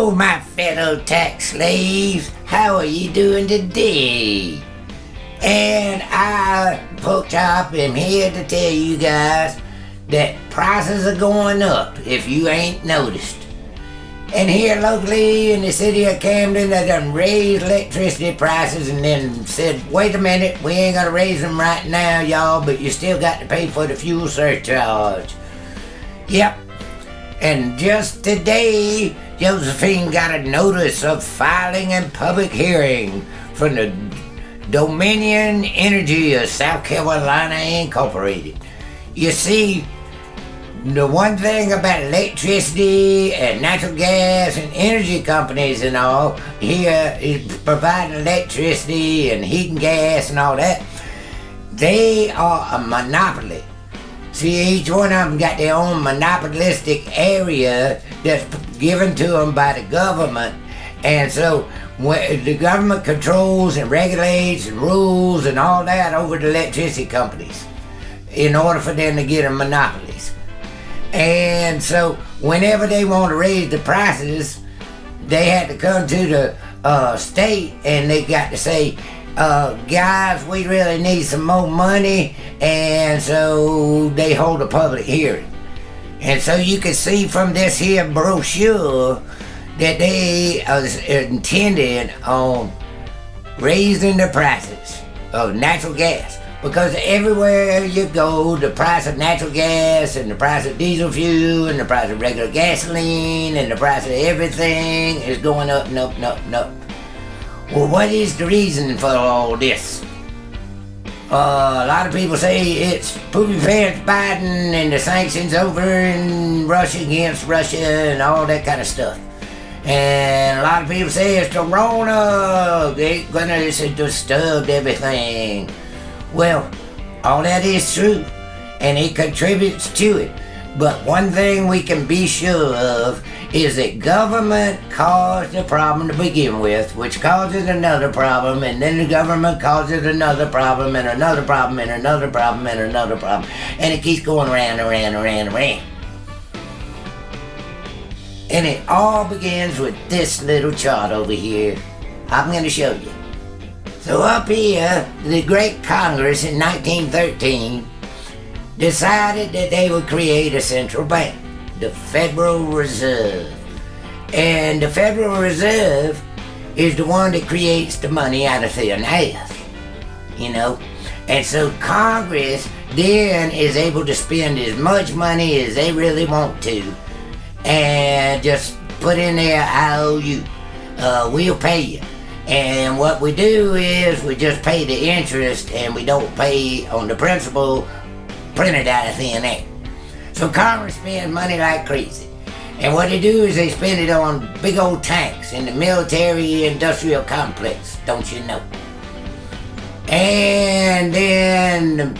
Hello, my fellow tax slaves. How are you doing today? And I, Pork Chop, am here to tell you guys that prices are going up if you ain't noticed. And here locally in the city of Camden, they done raised electricity prices and then said, wait a minute, we ain't gonna raise them right now, y'all, but you still got to pay for the fuel surcharge. Yep. And just today, Josephine got a notice of filing and public hearing from the Dominion Energy of South Carolina Incorporated. You see, the one thing about electricity and natural gas and energy companies and all here is providing electricity and heating gas and all that, they are a monopoly. See, each one of them got their own monopolistic area that's given to them by the government. And so when the government controls and regulates and rules and all that over the electricity companies in order for them to get them monopolies. And so whenever they want to raise the prices, they had to come to the state and they got to say, guys, we really need some more money, and so they hold a public hearing. And so you can see from this here brochure that they are intending on raising the prices of natural gas, because everywhere you go, the price of natural gas and the price of diesel fuel and the price of regular gasoline and the price of everything is going up and up and up and up. Well, what is the reason for all this? A lot of people say it's Putin against Biden and the sanctions over in Russia against Russia and all that kind of stuff. And a lot of people say it's the Rona, they're gonna disturb everything. Well, all that is true, and it contributes to it. But one thing we can be sure of is that government caused the problem to begin with, which causes another problem, and then the government causes another problem, and another problem, and another problem, and another problem. And it keeps going around and around and around and around. And it all begins with this little chart over here. I'm going to show you. So up here, the Great Congress in 1913 decided that they would create a central bank, the Federal Reserve. And the Federal Reserve is the one that creates the money out of thin air, you know. And so Congress then is able to spend as much money as they really want to and just put in there, I owe you, we'll pay you. And what we do is we just pay the interest and we don't pay on the principal printed out of thin air. So Congress spends money like crazy. And what they do is they spend it on big old tanks in the military industrial complex, don't you know? And then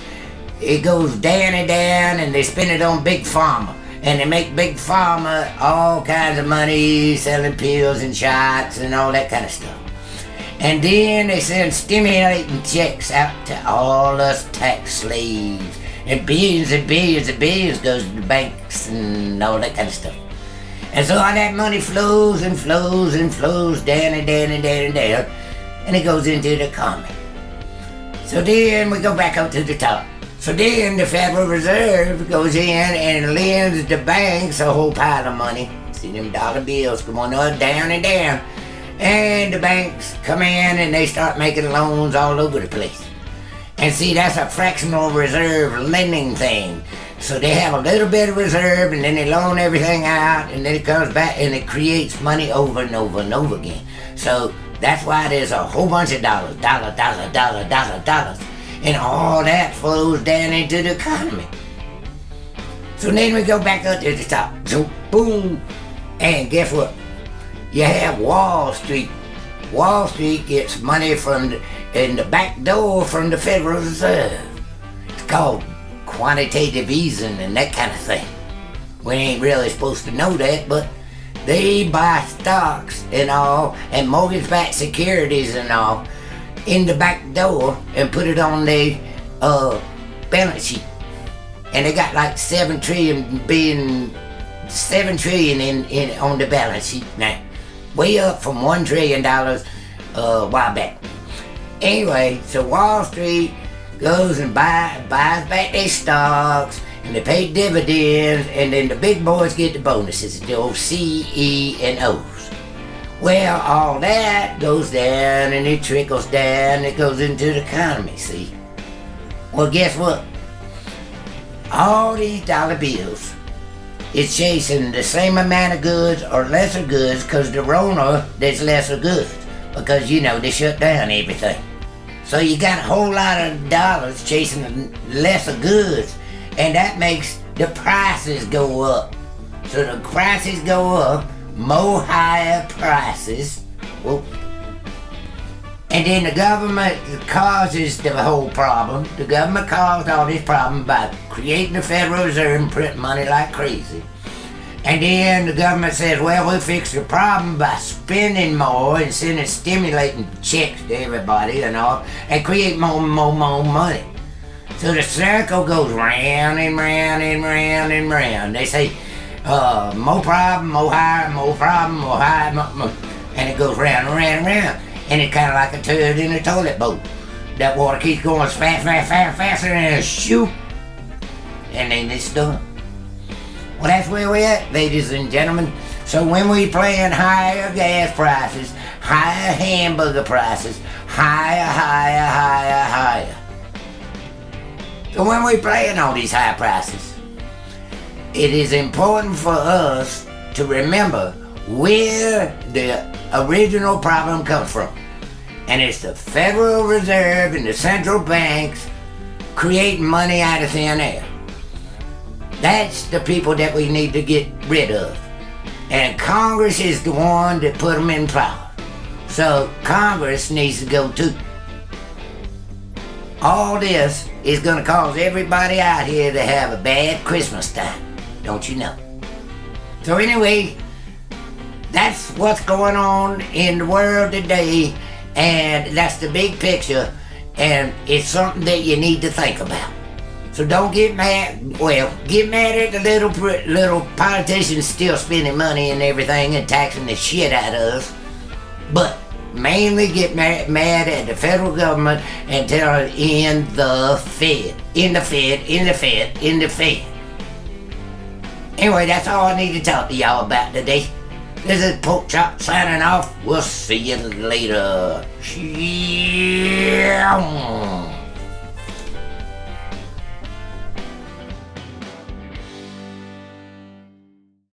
it goes down and down and they spend it on Big Pharma. And they make Big Pharma all kinds of money selling pills and shots and all that kind of stuff. And then they send stimulating checks out to all us tax slaves. And billions and billions and billions goes to the banks and all that kind of stuff. And so all that money flows and flows and flows down and down and down and down. And it goes into the economy. So then we go back up to the top. So then the Federal Reserve goes in and lends the banks a whole pile of money. See them dollar bills going up, down and down. And the banks come in and they start making loans all over the place. And see, that's a fractional reserve lending thing. So they have a little bit of reserve and then they loan everything out and then it comes back and it creates money over and over and over again. So that's why there's a whole bunch of dollars. And all that flows down into the economy. So then we go back up to the top. So boom. And guess what? You have Wall Street. Wall Street gets money in the back door from the Federal Reserve. It's called quantitative easing and that kind of thing. We ain't really supposed to know that, but they buy stocks and all, and mortgage-backed securities and all, in the back door and put it on their balance sheet. And they got like 7 trillion in on the balance sheet now. way up from $1 trillion a while back. Anyway, so Wall Street goes and buys back their stocks, and they pay dividends, and then the big boys get the bonuses, the old C, E, and O's. Well, all that goes down, and it trickles down, it goes into the economy, see? Well, guess what? All these dollar bills is chasing the same amount of goods or lesser goods, because the Rona, there's lesser goods, because, they shut down everything. So you got a whole lot of dollars chasing lesser goods, and that makes the prices go up. So the prices go up, more higher prices. Whoop. And then the government causes the whole problem. The government caused all this problem by creating the Federal Reserve and printing money like crazy. And then the government says, well, we'll fix the problem by spending more and sending stimulating checks to everybody and all, and create more money. So the circle goes round and round and round and round. They say, more problem, more higher, more problem, more higher, more, and it goes round and round and round. And it's kind of like a turd in a toilet bowl. That water keeps going faster, and shoot, and then it's done. Well, that's where we're at, ladies and gentlemen. So when we playing higher gas prices, higher hamburger prices, higher. So when we playing all these high prices, it is important for us to remember where the original problem comes from. And it's the Federal Reserve and the central banks creating money out of thin air. That's the people that we need to get rid of. And Congress is the one that put them in power. So Congress needs to go too. All this is going to cause everybody out here to have a bad Christmas time. Don't you know? So anyway, that's what's going on in the world today. And that's the big picture. And it's something that you need to think about. So don't get mad. Well, get mad at the little politicians still spending money and everything and taxing the shit out of us. But mainly get mad at the federal government and tell them in the Fed. Anyway, that's all I need to talk to y'all about today. This is Pork Chop signing off. We'll see you later.